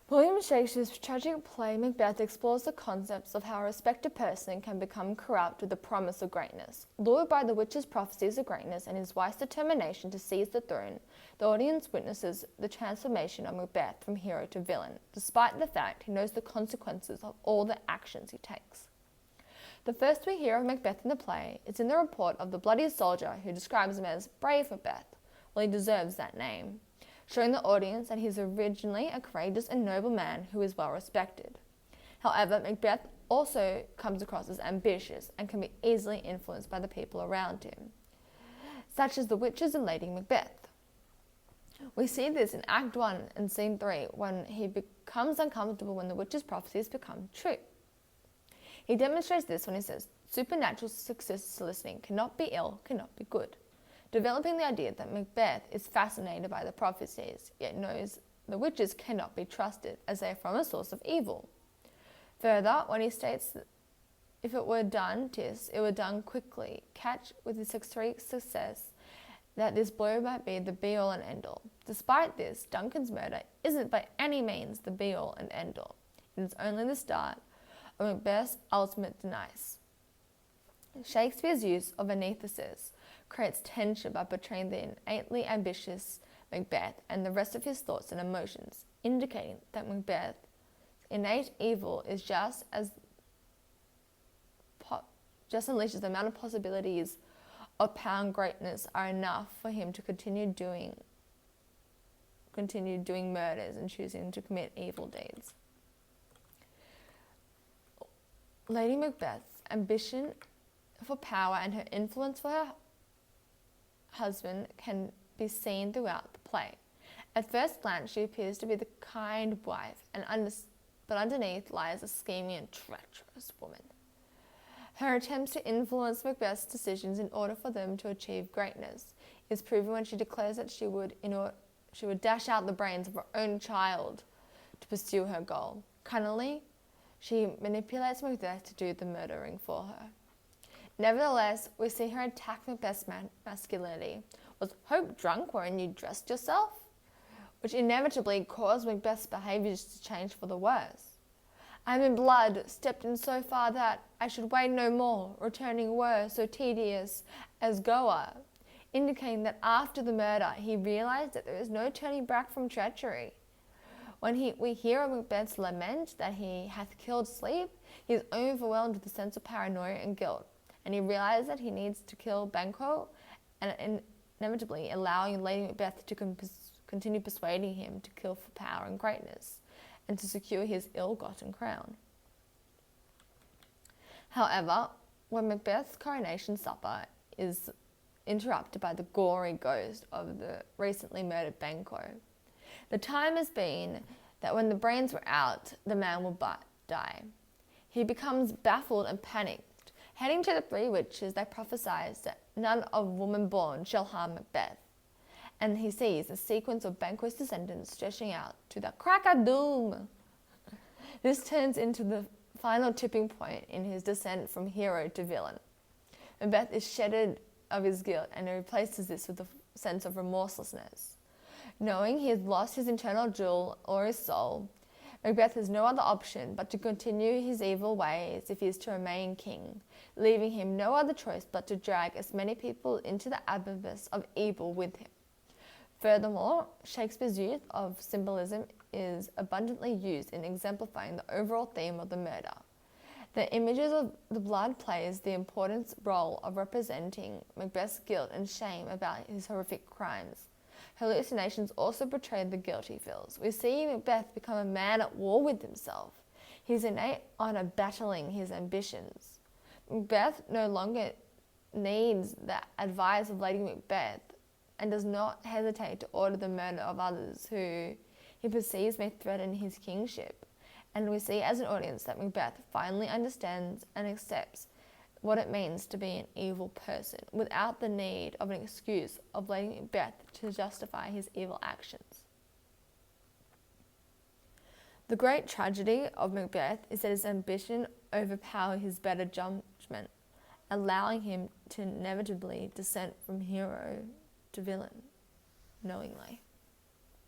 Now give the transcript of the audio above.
William Shakespeare's tragic play Macbeth explores the concepts of how a respected person can become corrupt with the promise of greatness. Lured by the witch's prophecies of greatness and his wife's determination to seize the throne, the audience witnesses the transformation of Macbeth from hero to villain, despite the fact he knows the consequences of all the actions he takes. The first we hear of Macbeth in the play is in the report of the bloody soldier who describes him as brave Macbeth. Well, he deserves that name, showing the audience that he is originally a courageous and noble man who is well respected. However, Macbeth also comes across as ambitious and can be easily influenced by the people around him, such as the witches in Lady Macbeth. We see this in Act 1 and Scene 3 when he becomes uncomfortable when the witches' prophecies become true. He demonstrates this when he says, supernatural success soliciting cannot be ill, cannot be good, developing the idea that Macbeth is fascinated by the prophecies, yet knows the witches cannot be trusted, as they are from a source of evil. Further, when he states that if it were done, it were done quickly, catch with his success, that this blow might be the be-all and end-all. Despite this, Duncan's murder isn't by any means the be-all and end-all. It is only the start of Macbeth's ultimate demise. Shakespeare's use of anathesis creates tension by portraying the innately ambitious Macbeth and the rest of his thoughts and emotions, indicating that Macbeth's innate evil is just unleashes the amount of possibilities of power and greatness are enough for him to continue doing murders and choosing to commit evil deeds. Lady Macbeth's ambition for power and her influence for her husband can be seen throughout the play. At first glance, she appears to be the kind wife, but underneath lies a scheming and treacherous woman. Her attempts to influence Macbeth's decisions in order for them to achieve greatness is proven when she declares that she would dash out the brains of her own child to pursue her goal. Cunningly, she manipulates Macbeth to do the murdering for her. Nevertheless, we see her attack Macbeth's masculinity. Was Hope drunk when you dressed yourself? Which inevitably caused Macbeth's behaviours to change for the worse. I am in blood, stepped in so far that I should wait no more, returning were so tedious as goer, indicating that after the murder he realised that there is no turning back from treachery. When we hear of Macbeth's lament that he hath killed sleep, he is overwhelmed with a sense of paranoia and guilt, and he realizes that he needs to kill Banquo, and inevitably allowing Lady Macbeth to continue persuading him to kill for power and greatness, and to secure his ill-gotten crown. However, when Macbeth's coronation supper is interrupted by the gory ghost of the recently murdered Banquo, the time has been that when the brains were out, the man will die. He becomes baffled and panicked. Heading to the three witches, they prophesy that none of woman born shall harm Macbeth. And he sees a sequence of Banquo's descendants stretching out to the crack of doom. This turns into the final tipping point in his descent from hero to villain. Macbeth is shedded of his guilt and replaces this with a sense of remorselessness. Knowing he has lost his internal jewel or his soul, Macbeth has no other option but to continue his evil ways if he is to remain king, leaving him no other choice but to drag as many people into the abyss of evil with him. Furthermore, Shakespeare's use of symbolism is abundantly used in exemplifying the overall theme of the murder. The images of the blood plays the important role of representing Macbeth's guilt and shame about his horrific crimes. Hallucinations also portray the guilt he feels. We see Macbeth become a man at war with himself, his innate honour battling his ambitions. Macbeth no longer needs the advice of Lady Macbeth and does not hesitate to order the murder of others who he perceives may threaten his kingship. And we see as an audience that Macbeth finally understands and accepts what it means to be an evil person without the need of an excuse of Lady Macbeth to justify his evil actions. The great tragedy of Macbeth is that his ambition overpowered his better judgment, allowing him to inevitably descend from hero to villain knowingly.